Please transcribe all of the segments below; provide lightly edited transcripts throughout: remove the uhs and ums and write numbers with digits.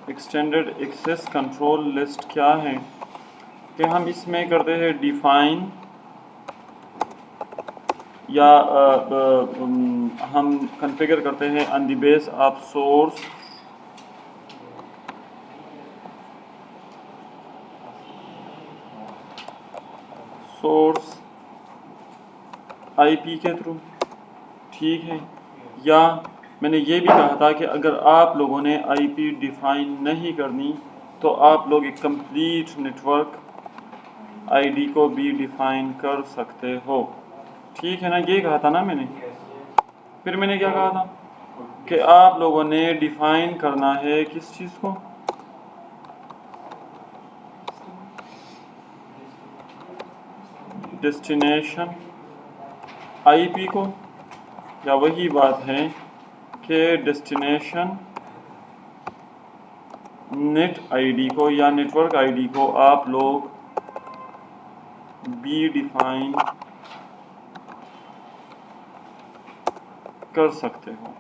Extended access control list کیا ہے کہ ہم اس میں کرتے ہیں ڈیفائن یا ہم کنفیگر کرتے ہیں آن دی بیس آف سورس آئی پی کے تھرو، ٹھیک ہے. یا میں نے یہ بھی کہا تھا کہ اگر آپ لوگوں نے آئی پی ڈیفائن نہیں کرنی تو آپ لوگ ایک کمپلیٹ نیٹورک آئی ڈی کو بھی ڈیفائن کر سکتے ہو، ٹھیک ہے نا. یہ کہا تھا نا میں نے. پھر میں نے کیا کہا تھا کہ آپ لوگوں نے ڈیفائن کرنا ہے کس چیز کو، ڈیسٹینیشن آئی پی کو، یا وہی بات ہے کہ ڈیسٹینیشن نیٹ آئی ڈی کو یا نیٹورک آئی ڈی کو آپ لوگ بھی ڈیفائن کر سکتے ہو.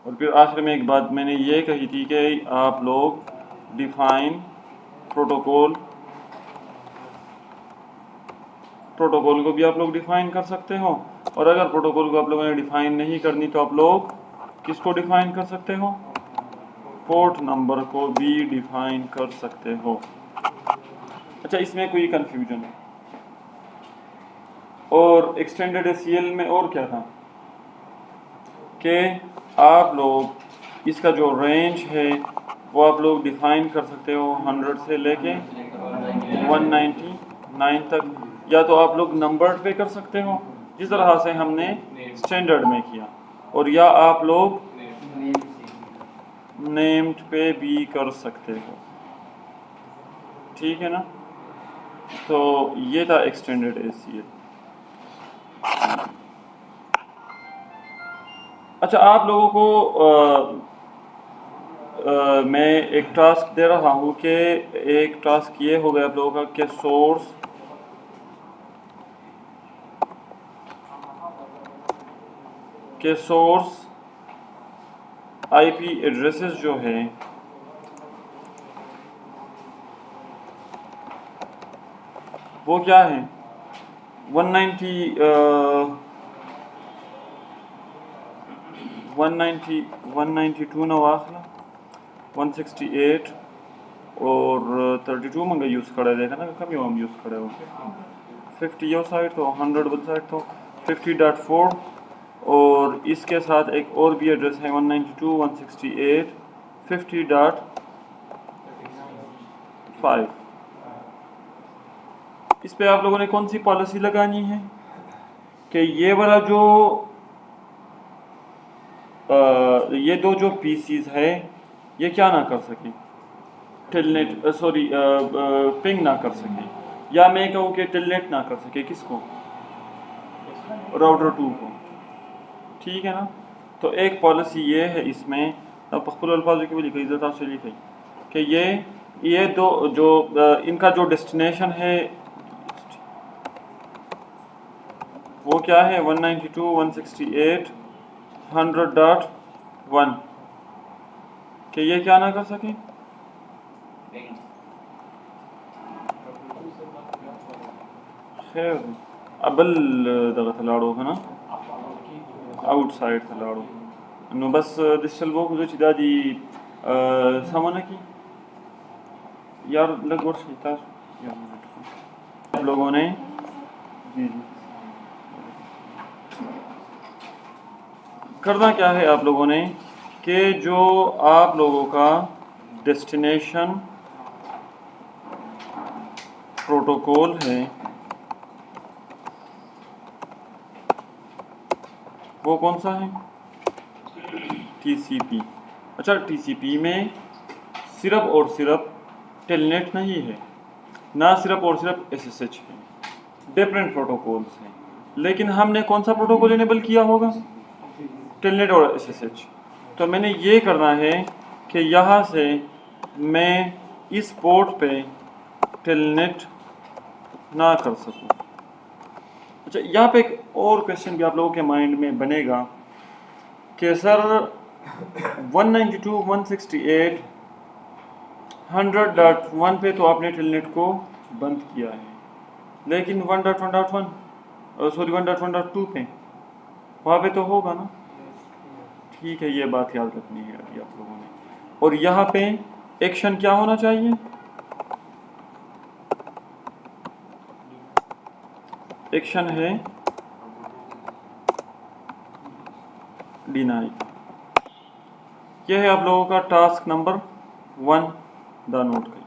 اور پھر آخر میں ایک بات میں نے یہ کہی تھی کہ آپ لوگ ڈیفائن پروٹوکول کو بھی آپ لوگ ڈیفائن کر سکتے ہو. اور اگر پروٹوکول کو آپ لوگوں نے ڈیفائن نہیں کرنی تو آپ لوگ کس کو ڈیفائن کر سکتے ہو، پورٹ نمبر کو بھی ڈیفائن کر سکتے ہو. اچھا، اس میں کوئی کنفیوژن ہے؟ اور ایکسٹینڈڈ ایس سی ایل میں اور کیا تھا کہ آپ لوگ اس کا جو رینج ہے وہ آپ لوگ ڈیفائن کر سکتے ہو 100 سے لے کے 199 تک، یا تو آپ لوگ نمبرڈ پہ کر سکتے ہو جس طرح سے ہم نے اسٹینڈرڈ میں کیا، اور یا آپ لوگ نیمڈ پہ بھی کر سکتے ہو، ٹھیک ہے نا. تو یہ تھا ایکسٹینڈڈ ایس سی ایل. اچھا، آپ لوگوں کو میں ایک ٹاسک دے رہا ہوں کہ ایک ٹاسک یہ ہو گیا آپ لوگوں کا کہ سورس آئی پی ایڈریسز جو ہے وہ کیا ہیں، 192 نواخلا 168 اور 32 منگا یوز کرے دیکھا نا کم ہم یوز کرے ہو 50 یہ سائٹ تو 100 بل سائٹ تو 50.4، اور اس کے ساتھ ایک اور بھی ایڈریس ہے 192 168 50.5. اس پہ آپ لوگوں نے کون سی پالیسی لگانی ہے کہ یہ والا جو یہ دو جو پی سیز ہے یہ کیا نہ کر سکیں، ٹیلنیٹ پنگ نہ کر سکیں، یا میں کہوں کہ ٹیلنیٹ نہ کر سکے کس کو، راؤٹر 2 کو، ٹھیک ہے نا. تو ایک پالیسی یہ ہے اس میں پخپل الفاظ کی بھی لکھی ذات سے لکھی کہ یہ دو جو ان کا جو ڈیسٹینیشن ہے وہ کیا ہے 192 168 100.1 کہ یہ کیا نہ کر سکیں، خیر ابل دغه تلاړو کنه آؤٹ سائڈ تلاړو نو بس دشل وو کو چې دادی سمونه کی یار لګ ورشي تاسو آپ لوگوں نے جی کرنا کیا ہے آپ لوگوں نے کہ جو آپ لوگوں کا ڈیسٹینیشن پروٹوکول ہے وہ کون سا ہے، ٹی سی پی. اچھا، ٹی سی پی میں صرف اور صرف ٹیلنیٹ نہیں ہے، نہ صرف اور صرف ایس ایس ایچ ہے، ڈفرینٹ پروٹوکولز ہیں، لیکن ہم نے کون سا پروٹوکول انیبل کیا ہوگا، ٹیلنیٹ اور ایس ایس ایچ. تو میں نے یہ کرنا ہے کہ یہاں سے میں اس پورٹ پہ ٹیلنیٹ نہ کر سکوں. اچھا، یہاں پہ ایک اور کویشچن بھی آپ لوگوں کے مائنڈ میں بنے گا کہ سر 192.168.100.1 پہ تو آپ نے ٹیلنیٹ کو بند کیا ہے، لیکن 1.1.2 پہ وہاں پہ تو ہوگا نا. ٹھیک ہے، یہ بات یاد رکھنی ہے ابھی آپ لوگوں نے. اور یہاں پہ ایکشن کیا ہونا چاہیے؟ ایکشن ہے ڈینائی. یہ ہے آپ لوگوں کا ٹاسک نمبر 1. دا نوٹ کریں.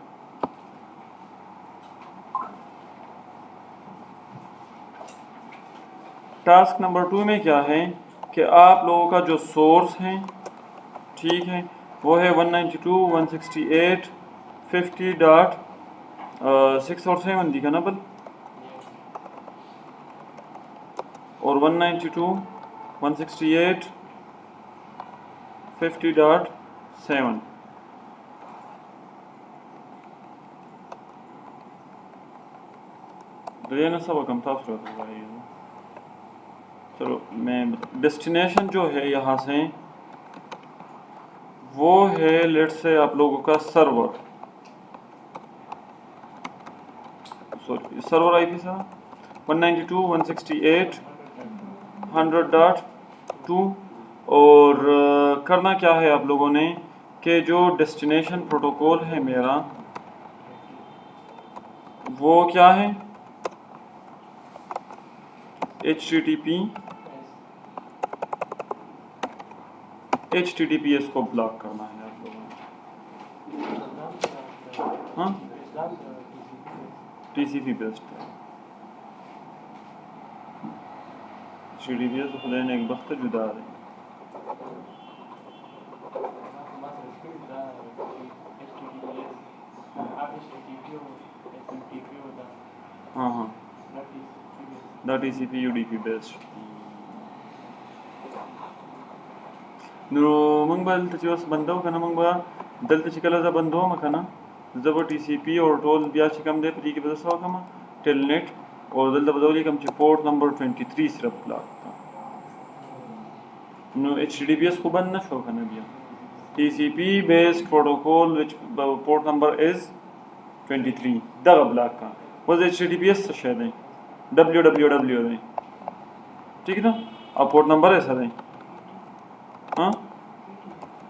ٹاسک نمبر 2 میں کیا ہے کہ آپ لوگوں کا جو سورس ہیں، ٹھیک ہے، وہ ہے 192.168.50.6 اور 7 دکھا نا بل، اور 192.168.50.7. نا سبق ہم تھا. چلو میں ڈیسٹینیشن جو ہے یہاں سے وہ ہے لیٹ سے آپ لوگوں کا سرور آئی پی سا 192.168.100.2. اور کرنا کیا ہے آپ لوگوں نے کہ جو ڈیسٹینیشن پروٹوکول ہے میرا وہ کیا ہے، HTTPS کو بلاک کرنا ہے آپ لوگوں نے. ہاں TCP بیسڈ ہے. HTTPS خدا نے ایک وقت جدا ہے. ہاں ہاں دا TCP UDP بیسڈ. نو موږ به دلته چې اوس بندو که نه، موږ به دلته چې کله زه بندوم که نه، زه به TCP او ټول بیا چې کوم دی په دې کې به زه څه وکړم، ټیلنیټ، او دلته به زه ولیکم چې پورټ نمبر 23 صرف بلاک کړم. نو HTTPS خو بند نه شو که نه، بیا TCP based protocol which port number is 23 دغه بلاک کړم. اوس HTTPS څه شی دی؟ www دی، ٹھیک ده، او پورٹ نمبر یې څه دی؟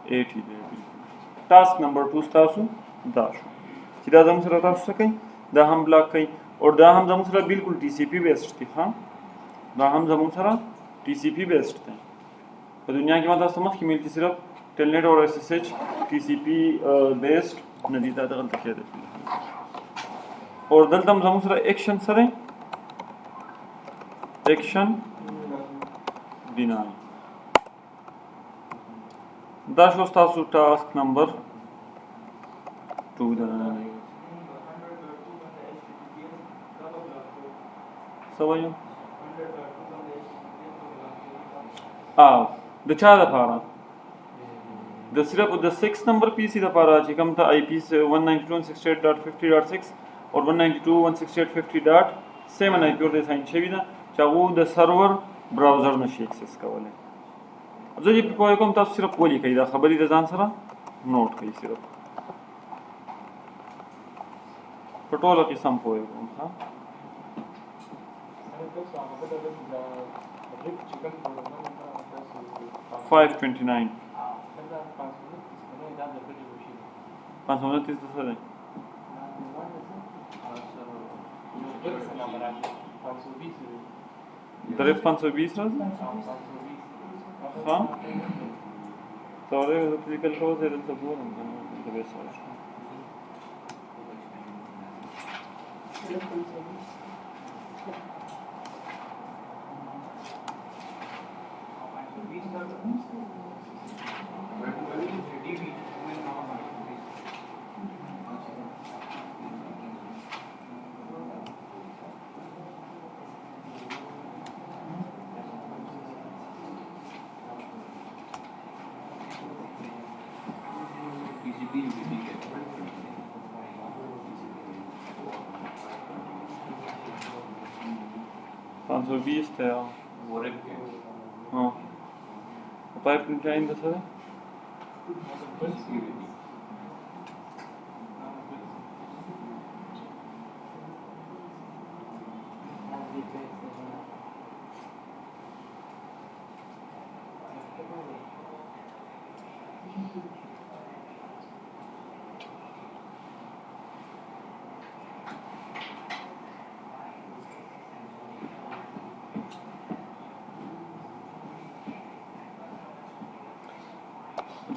80 دی. ٹاسک نمبر 2 ستاسو دا شو چې دا زموږ سره تاسو څه کوئ، دا هم بلاک کوئ، اور دا هم زموږ سره بالکل TCP بیسڈ دی. ها دا هم زموږ سره TCP بیسڈ دی. په دنیا کې ما تاسو ته مخکې ویل چې صرف ټیلنیټ او SSH TCP بیسڈ نه دي، دا دغلته کې دی. اور دلته هم زموږ سره ایکشن څه دی؟ ایکشن ډینای. دا شو ستاسو ټاسک نمبر 2 ده. څه وایو؟ د چا دپاره؟ د صرف د 6 نمبر PC دپاره چې کوم ته IP 192.168.50.6 اور 192.168.50.7 IP ورته ساین شوي ده چې هغه د سرور براوزر نشي اکسس کولی. زه دې په پوهه کوم، تاسو صرف ولیکئ، دا خبرې د ځان سره نوٹ کړئ، صرف په ټوله کې سم پوهه کوم. ها 529 529 څه دی؟ درې 520 راځي. ها تورې زه فزیکل کوم، زه دلته ګورم که نه، دلته به یې سره شو. سو 20 تھا. ہاں 529 دس ہے.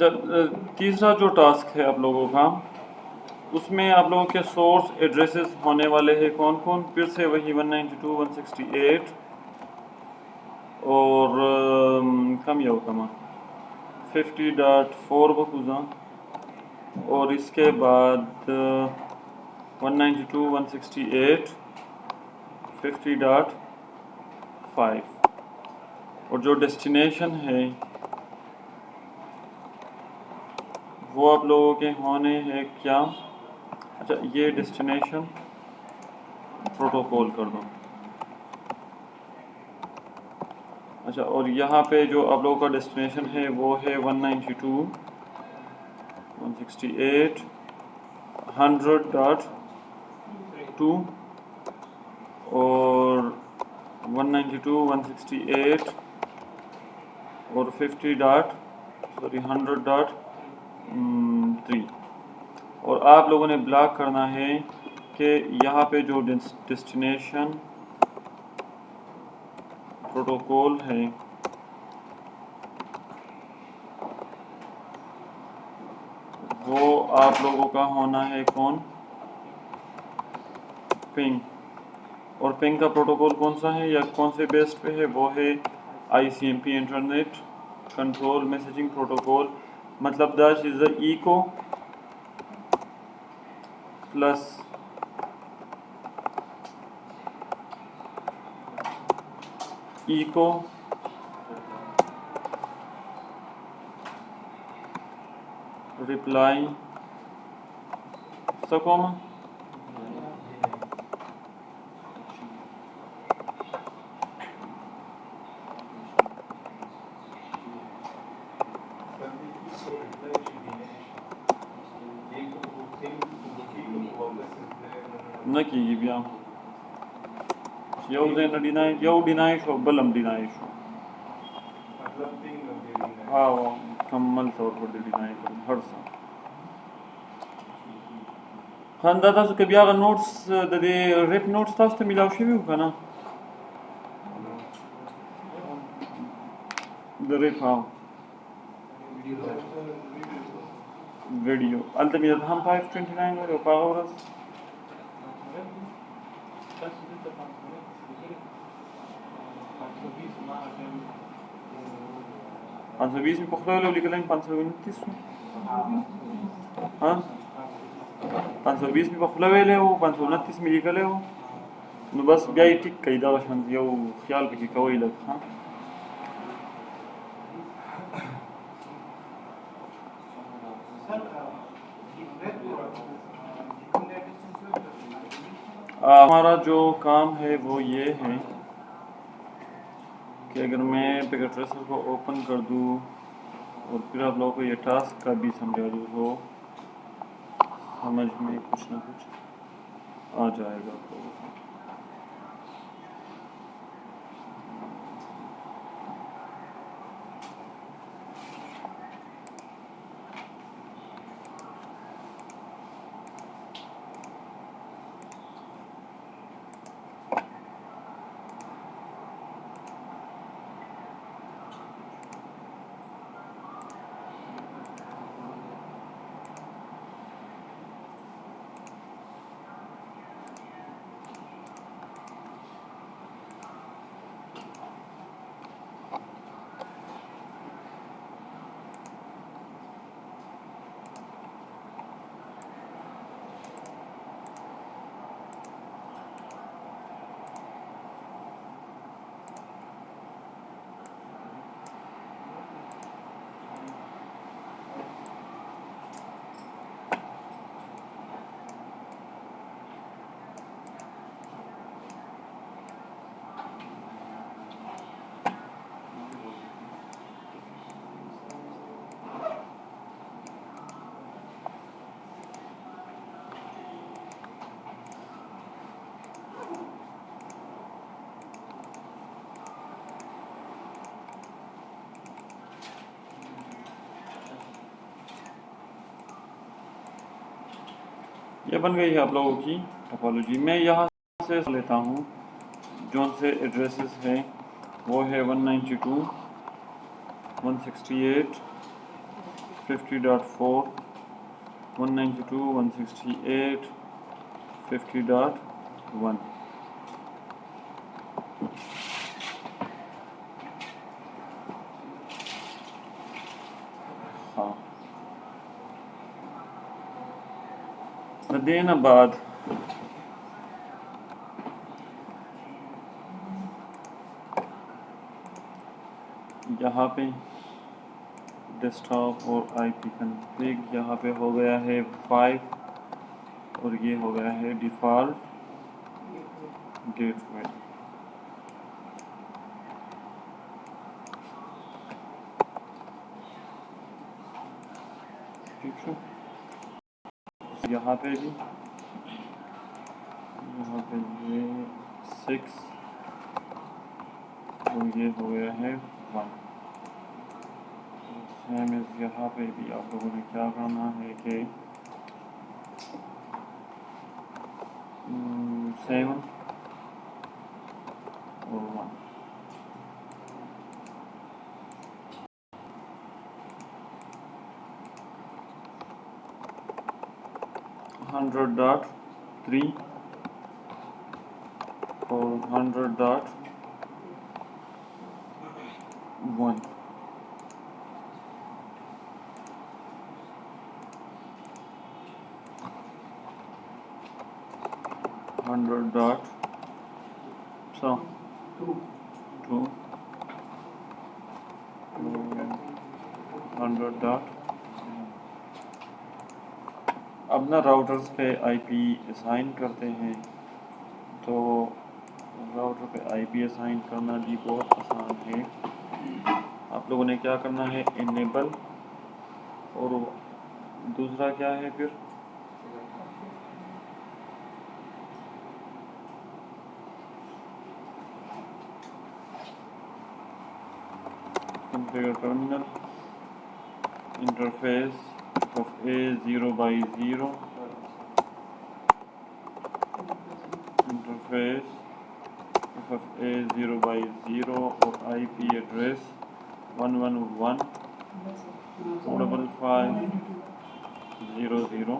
جب تیسرا جو ٹاسک ہے آپ لوگوں کا، اس میں آپ لوگوں کے سورس ایڈریسز ہونے والے ہیں کون کون؟ پھر سے وہی 192.168 اور کم یا کما 50.4 بخوزاں، اور اس کے بعد 192.168 50.5، اور جو ڈیسٹینیشن ہے وہ آپ لوگوں کے ہونے ہیں کیا؟ اچھا یہ ڈیسٹینیشن پروٹوکول کر دو. اچھا اور یہاں پہ جو آپ لوگوں کا ڈیسٹینیشن ہے وہ ہے 192.168 100.2 اور 192.168 اور 100.3. اور آپ لوگوں نے بلاک کرنا ہے کہ یہاں پہ جو ڈیسٹینیشن پروٹوکول ہے وہ آپ لوگوں کا ہونا ہے کون؟ پنگ. اور پنگ کا پروٹوکول کون سا ہے یا کون سے بیس پہ ہے؟ وہ ہے ICMP internet control messaging protocol. مطلب that is the echo plus echo reply سکوما. نہ کی بیا یو زین ڈینائی یو ڈینائی شو بلم ڈینائی شو ہاں مکمل طور پر ڈینائی کرو ہر سال خان دادا سو کبھی هغه نوٹس د دې ریپ نوٹس تاسو ته ملاو شوي وو که نه؟ د ریپ ها ویډیو هلته مې هم 529 ور او په هغه ورځ 520 مې په خوله ولیکلی 529 ها 520 مې په خوله ویلی وو 529 مې لیکلی وو نو بس بیا یې ټیک کړئ دغه شان یو خیال پکې کوئ لږ ها. ہمارا جو کام ہے وہ یہ ہے کہ اگر میں پیکٹ ٹریسر کو اوپن کر دوں اور پھر آپ لوگوں کو یہ ٹاسک کا بھی سمجھا دوں تو سمجھ میں کچھ نہ کچھ آ جائے گا آپ لوگوں کو. یہ بن گئی ہے آپ لوگوں کی ٹوپالوجی. میں یہاں سے لیتا ہوں جون سے ایڈریسز ہیں وہ ہے 192.168.50.4 192.168.50.1. ہاں دین آباد یہاں پہ ڈیسک ٹاپ اور آئی پی کنفگ یہاں پہ ہو گیا ہے 5 اور یہ ہو گیا ہے ڈیفالٹ گیٹ وے. ٹھیک ہے یہاں پہ بھی یہاں پہ یہ 6 اور یہ ہو گیا ہے 1. سیم از یہاں پہ بھی آپ لوگوں نے کیا کرنا ہے کہ 7 اور 1. ہنڈریڈ ڈاٹ 3 اور 100.1. 100.2 100. اب نا راؤٹرز پہ آئی پی اسائن کرتے ہیں تو راؤٹر پہ آئی پی اسائن کرنا بھی بہت آسان ہے. آپ لوگوں نے کیا کرنا ہے انیبل اور دوسرا کیا ہے پھر configure terminal interface of A0/0 interface of A0/0 اور آئی پی ایڈریس 111.255.0.0.0.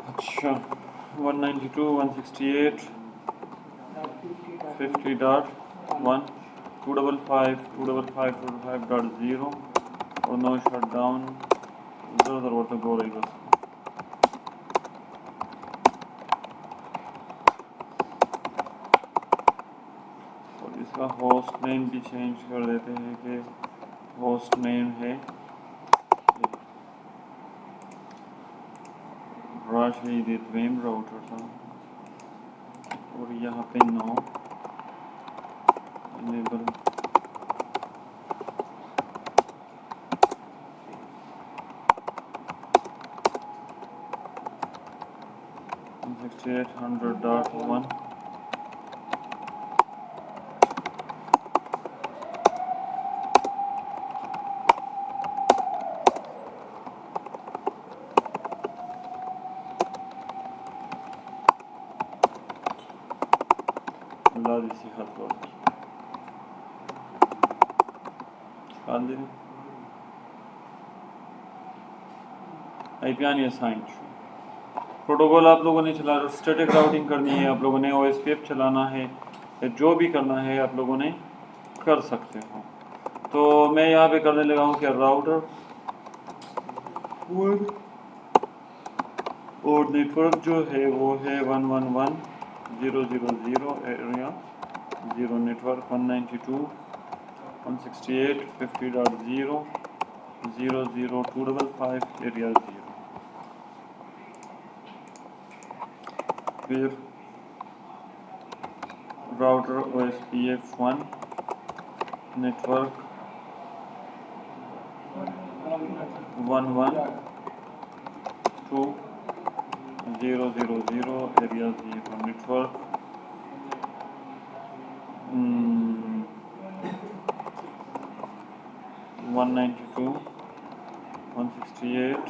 اچھا 192.168.50.1 255.255.0 اور نو شٹ ڈاؤن ضرورت ہو رہی بس. اور اس کا ہوسٹ نیم بھی چینج کر دیتے ہیں کہ ہوسٹ نیم ہے راشد دویم راؤٹر تھا اور یہاں پہ نو انیبل 168.100.1. اللہ دی صحت بہت آئی پی آن اسائن پروٹوکول آپ لوگوں نے چلا اسٹیٹک راؤٹنگ کرنی ہے آپ لوگوں نے او ایس پی ایف چلانا ہے یا جو بھی کرنا ہے آپ لوگوں نے کر سکتے ہو. تو میں یہاں پہ کرنے لگا ہوں کہ راؤٹر اور نیٹ ورک جو ہے وہ ہے 111.0.0.0 ایریا 0 نیٹ ورک 192.168.50.0.0.025 ایریا 0. پھر router O S P F 1 network 112.0.0.0 area 0 network 192.168.50.0.0.0 192 168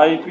IP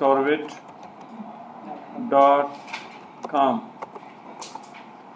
corvette.com,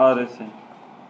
RSA,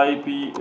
IP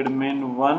admin1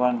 1,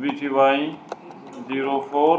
VTY04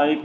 IP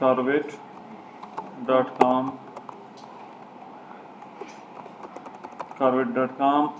corvette.com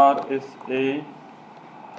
RSA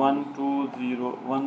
1201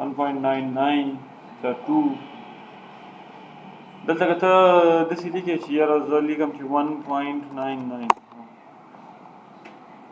1.99 دلته داسې لیکي چې یاره زه لیکم چې 1.99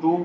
2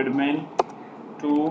admin2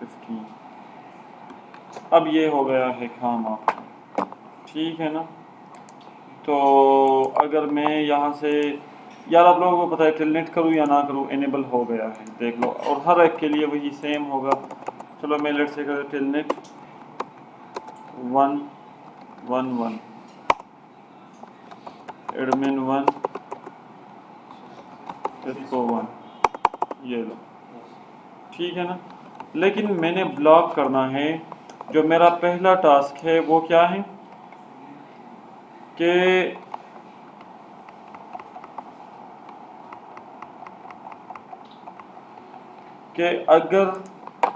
15। اب یہ ہو گیا ہے کھاما، ٹھیک ہے نا. تو اگر میں یہاں سے یار آپ لوگوں کو پتہ ہے ٹیلنیٹ کروں یا نہ کروں، انیبل ہو گیا ہے دیکھ لو، اور ہر ایک کے لیے وہی سیم ہوگا. چلو میں لیٹ سے کریں ٹیلنیٹ 1 1 1 ایڈمن 1 ٹیسکو 1، یہ لو ٹھیک ہے نا. لیکن میں نے بلاک کرنا ہے، جو میرا پہلا ٹاسک ہے وہ کیا ہے کہ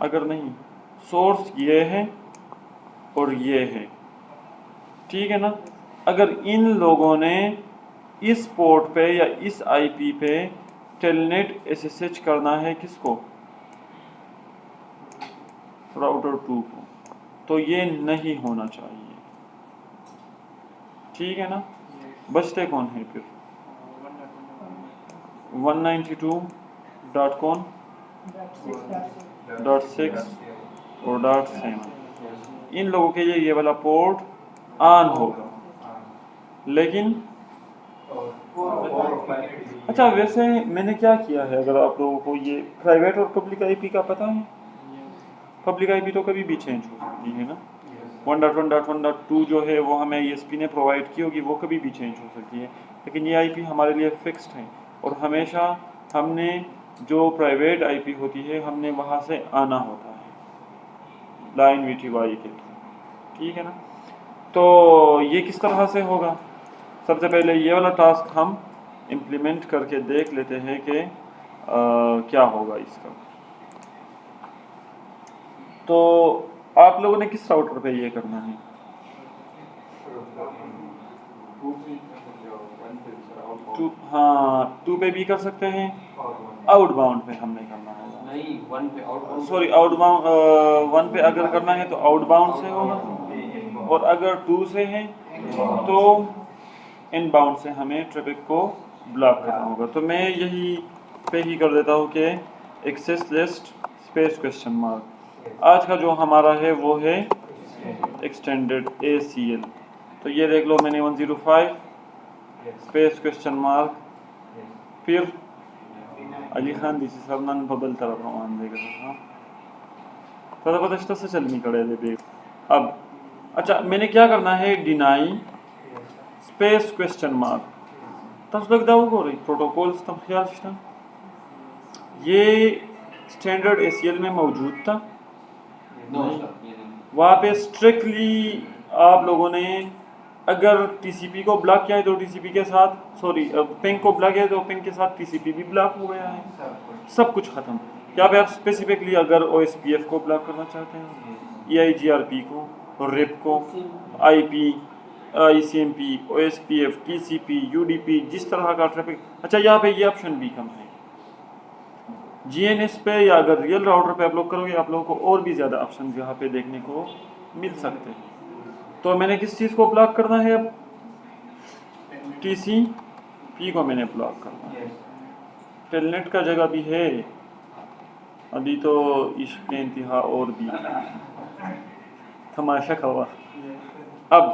اگر نہیں، سورس یہ ہے اور یہ ہے، ٹھیک ہے نا. اگر ان لوگوں نے اس پورٹ پہ یا اس آئی پی پہ ٹیلنیٹ ایس ایس ایچ کرنا ہے کس کو، راؤٹر 2 کو، تو یہ نہیں ہونا چاہیے، ٹھیک ہے نا. بچتے کون ہے پھر 192.com.6 اور .7. ان لوگوں کے لیے یہ والا پورٹ آن ہوگا. لیکن اچھا ویسے میں نے کیا کیا ہے، اگر آپ لوگوں کو یہ پرائیویٹ اور پبلک آئی پی کا پتہ ہے، پبلک آئی پی تو کبھی بھی چینج ہو سکتی ہے نا. 1.1.1.2 جو ہے وہ ہمیں ای ایس پی نے پرووائڈ کی ہوگی، وہ کبھی بھی چینج ہو سکتی ہے. لیکن یہ آئی پی ہمارے لیے فکسڈ ہے، اور ہمیشہ ہم نے جو پرائیویٹ آئی پی ہوتی ہے ہم نے وہاں سے آنا ہوتا ہے لائن وی ٹی وائی کے تھرو، ٹھیک ہے نا. تو یہ کس طرح سے ہوگا، سب سے پہلے یہ والا ٹاسک ہم امپلیمنٹ کر کے دیکھ لیتے ہیں کہ کیا ہوگا اس کا. تو آپ لوگوں نے کس راؤٹر پہ یہ کرنا ہے، ہاں 2 پہ بھی کر سکتے ہیں، آؤٹ باؤنڈ پہ ہم نے کرنا ہوگا، سوری آؤٹ باؤنڈ 1 پہ اگر کرنا ہے تو آؤٹ باؤنڈ سے ہوگا، اور اگر 2 سے ہے تو ان باؤنڈ سے ہمیں ٹریفک کو بلاک کرنا ہوگا. تو میں یہی پہ ہی کر دیتا ہوں کہ access list space question mark. آج کا جو ہمارا ہے وہ ہے ایکسٹینڈڈ اے سی ایل. تو یہ دیکھ لو میں نے 105 اسپیس کویسچن مارک، پھر علی خان دیسی صاحب نن ببل طرف روان دے گا پتہ پتہ سے چلنی کڑے دے بے. اب اچھا میں نے کیا کرنا ہے، ڈینائی اسپیس کویسچن مارک. تس لگ داو گو رہی پروٹوکولز تم خیال شتا یہ اسٹینڈرڈ اے سی ایل میں موجود تھا، وہاں پہ اسٹرکٹلی آپ لوگوں نے اگر ٹی سی پی کو بلاک کیا ہے تو ٹی سی پی کے ساتھ، سوری پنگ کو بلاک کیا ہے تو پنگ کے ساتھ ٹی سی پی بھی بلاک ہو گیا ہے، سب کچھ ختم. کیا پہ آپ اسپیسیفکلی اگر او ایس پی ایف کو بلاک کرنا چاہتے ہیں، ای آئی جی آر پی کو، ریپ کو، I P, I C M P, O S P F, T C P, U D P, جس طرح کا ٹریفک. اچھا یہاں پہ یہ آپشن بھی کم ہے، جی این ایس پہ یا اگر ریئل راؤٹر پہ آپ لوگ کرو گے آپ لوگوں کو اور بھی زیادہ آپشن یہاں پہ دیکھنے کو مل سکتے ہیں. تو میں نے کس چیز کو بلاک کرنا ہے، اب ٹی سی پی کو میں نے بلاک کرنا ہے. ٹیلنیٹ کا جگہ بھی ہے، ابھی تو عشق کے انتہا اور بھی تماشا کھوا. اب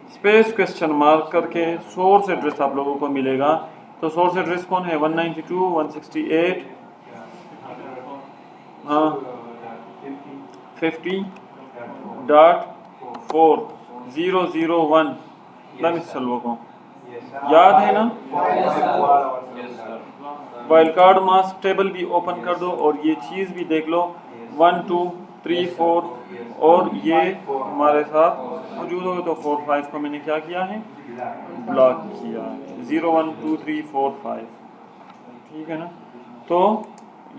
اسپیس کویسچن مارک کر کے سورس ایڈریس آپ لوگوں کو ملے گا. تو سورس ایڈریس کون ہے، 192.168 ہاں 50.4.0.0.1 لمس چلو کو یاد ہے نا. وائلڈ کارڈ ماسک ٹیبل بھی اوپن کر دو اور یہ چیز بھی دیکھ لو 1 2 3 4 اور یہ ہمارے ساتھ موجود ہوگا. تو 4 5 کو میں نے کیا کیا ہے، بلاک کیا ہے، 0 1 2 3 4 5، ٹھیک ہے نا. تو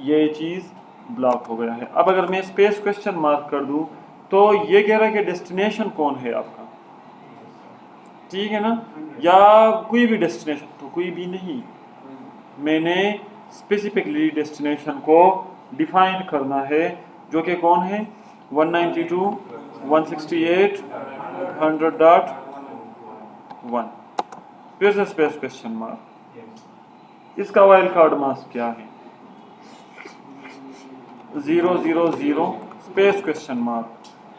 یہ چیز بلاک ہو گیا ہے. اب اگر میں اسپیس کویسچن مارک کر دوں تو یہ کہہ رہا ہے کہ ڈیسٹینیشن کون ہے آپ کا، ٹھیک ہے نا، یا کوئی بھی ڈیسٹینیشن. تو کوئی بھی نہیں، میں نے اسپیسیفکلی ڈیسٹینیشن کو ڈیفائن کرنا ہے، جو کہ کون ہے 192.168.100.1. پھر سے اسپیس کویسچن مارک. اس کا وائلڈ کارڈ ماسک کیا ہے، 0 0 0 space question mark.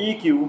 EQ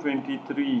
23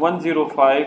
105,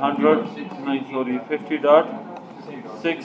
50.6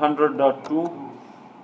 100.2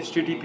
HTTP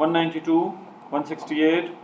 192.168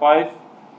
.5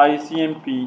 ICMP,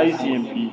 ICMP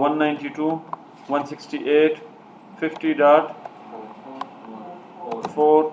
192.168 50.4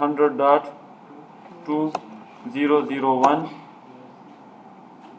100.2 001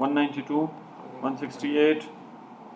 192, 168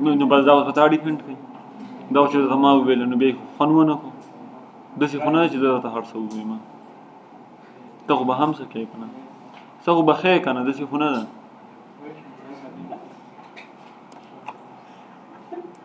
Nu bas dau ta different kai. Dau che ta ma vel nu be fanwa na ko. Dasi khuna che ta har sau be ma. Ta ko ba ham sa kai kana. Sa ko ba khay kana dasi khuna da.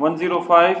105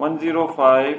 105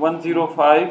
105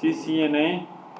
CCNA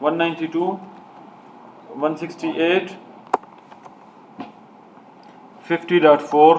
192 168 50.4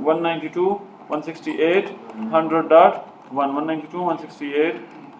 192 168 100.1 192 168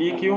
EQ,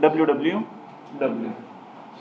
WWW,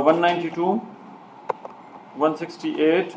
192 168,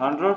100,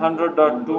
100.2,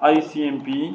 ICMP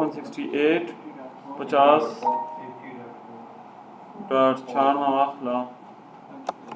168 50.96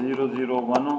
001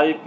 IP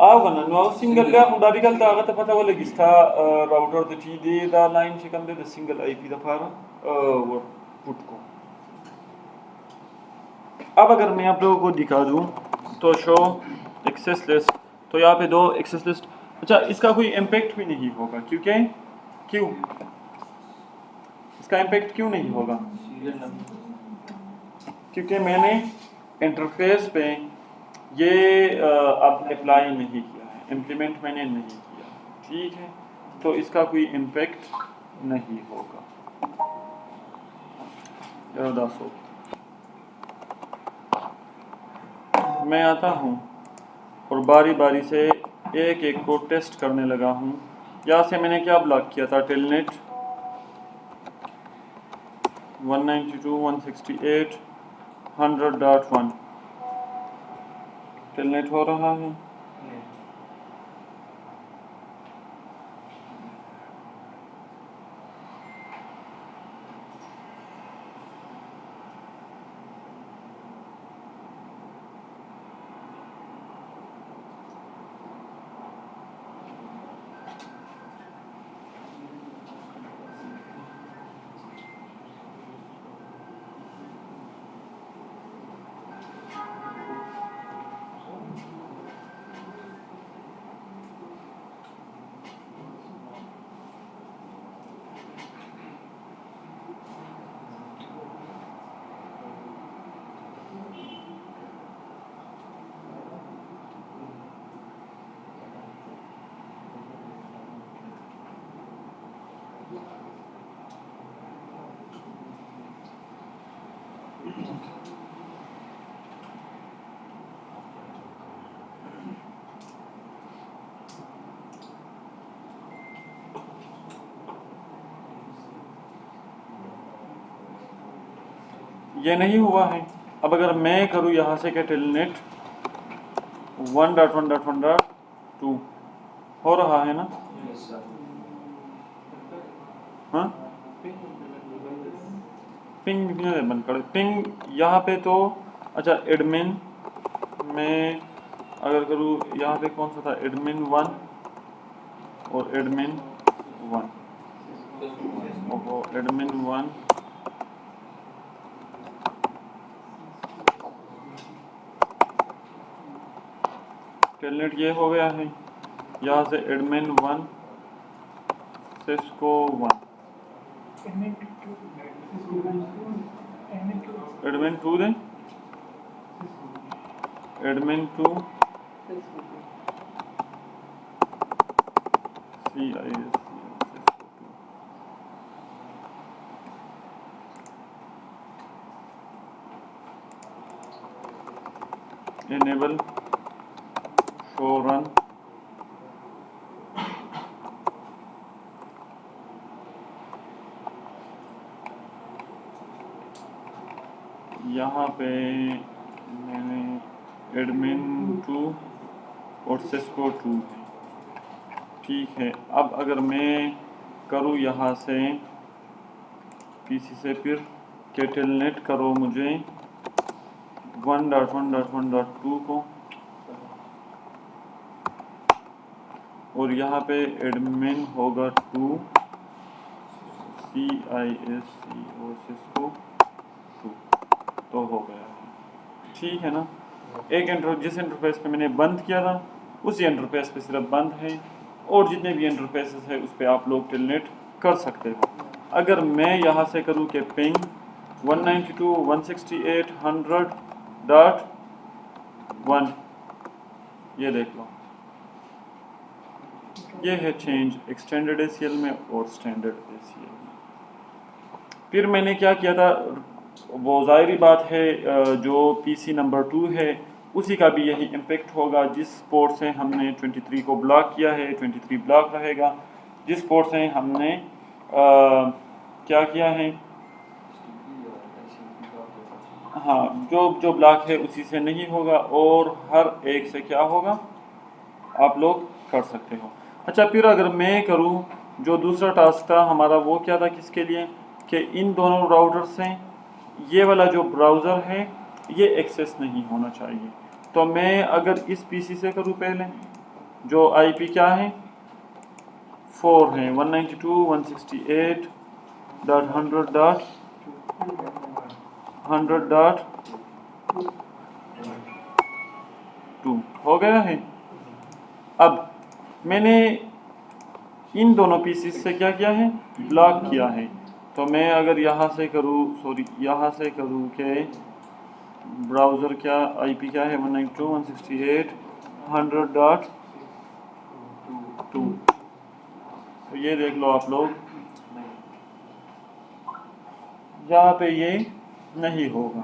آغنا no single لا مداري تا غته پته ولګي ستا راوټر ته چې دی دا line چې کوم دی د single IP د لپاره ور پټ کو. اب اگر میں آپ لوگوں کو دکھا دوں تو شو ایکسیس لسٹ، تو یہاں پہ 2 ایکسیس لسٹ، اچھا اس کا کوئی امپیکٹ بھی نہیں ہوگا کیونکہ کیوں اس کا امپیکٹ کیوں نہیں ہوگا، کیونکہ میں نے انٹرفیس پہ یہ اب اپلائی نہیں کیا ہے، امپلیمنٹ میں نے نہیں کیا، ٹھیک ہے، تو اس کا کوئی امپیکٹ نہیں ہوگا. میں آتا ہوں اور باری باری سے ایک ایک کو ٹیسٹ کرنے لگا ہوں. یہاں سے میں نے کیا بلاک کیا تھا، ٹیل نیٹ 192.168 100.1 ٹیل نیٹ ہو رہا ہے. یہ نہیں ہوا ہے. اب اگر میں کروں یہاں سے کہ ٹیلنیٹ 1.1.1.2 ہو رہا ہے نا؟ ہاں پنگ بند کر پنگ یہاں پہ تو اچھا ایڈمن میں اگر کروں یہاں پہ کون سا تھا ایڈمن 1 اور ایڈمن 1 ایڈمن 1 ٹیلنیٹ یہ ہو گیا ہے یہاں سے ایڈمن 1 سسکو 1 ایڈمن 2 دیں admin 2 CIS enable show run یہاں پہ میں نے ایڈمن 2 اور سسکو 2 ہے ٹھیک ہے. اب اگر میں کروں یہاں سے پی سی سے پھر کہ ٹیلنیٹ کرو مجھے 1.1.1.2 کو اور یہاں پہ ایڈمن ہوگا 2 CIS اور سسکو 2 تو ہو گیا ہے ٹھیک ہے نا. ایک جس انٹرفیس پہ میں نے بند کیا تھا اسی انٹرفیس پہ صرف بند ہے اور جتنے بھی انٹرفیسز ہے اس پہ آپ لوگ ٹیلنیٹ کر سکتے ہو. اگر میں یہاں سے کروں کہ پنگ 192.168.1 یہ دیکھ لو یہ ہے چینج ایکسٹینڈڈ ACL میں اور اسٹینڈرڈ ACL میں. پھر میں نے کیا کیا تھا وہ ظاہری بات ہے جو پی سی نمبر 2 ہے اسی کا بھی یہی امپیکٹ ہوگا. جس پورٹ سے ہم نے 23 کو بلاک کیا ہے 23 بلاک رہے گا. جس پورٹ سے ہم نے کیا کیا ہے ہاں جو بلاک ہے اسی سے نہیں ہوگا اور ہر ایک سے کیا ہوگا آپ لوگ کر سکتے ہو. اچھا پھر اگر میں کروں جو دوسرا ٹاسک تھا ہمارا وہ کیا تھا کس کے لیے کہ ان دونوں راؤٹر سے یہ والا جو براؤزر ہے یہ ایکسیس نہیں ہونا چاہیے. تو میں اگر اس پی سی سے کروں پہلے جو آئی پی کیا ہے 4 ہیں 192.168.100.2 ہو گیا ہے. اب میں نے ان دونوں پیسز سے کیا کیا ہے بلاک کیا ہے. تو میں اگر یہاں سے کروں کہ براؤزر کیا آئی پی کیا ہے 192.168.100.2 تو یہ دیکھ لو آپ لوگ یہاں پہ یہ نہیں ہوگا.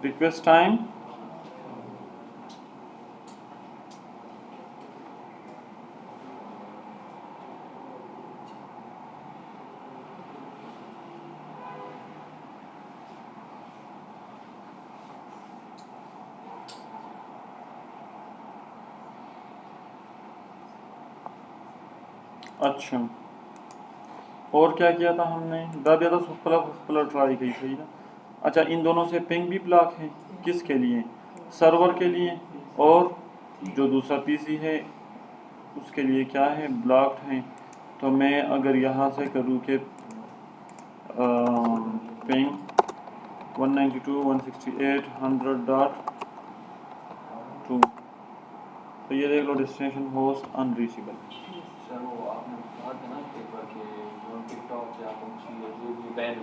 ریکویسٹ ٹائم اچھا اور کیا کیا تھا ہم نے دادیا تو سپلا ٹرائی کی صحیح نا. اچھا ان دونوں سے پنگ بھی بلاک ہے کس کے لیے سرور کے لیے اور جو دوسرا پی سی ہے اس کے لیے کیا ہے بلاکڈ ہیں. تو میں اگر یہاں سے کروں کہ پنگ 192.168.100.2 تو یہ دیکھ لو ڈیسٹینیشن ہوسٹ انریچیبل. سر وہ آپ نے کہا تھا نا پیپر کے ٹک ٹاک یا جو بھی بین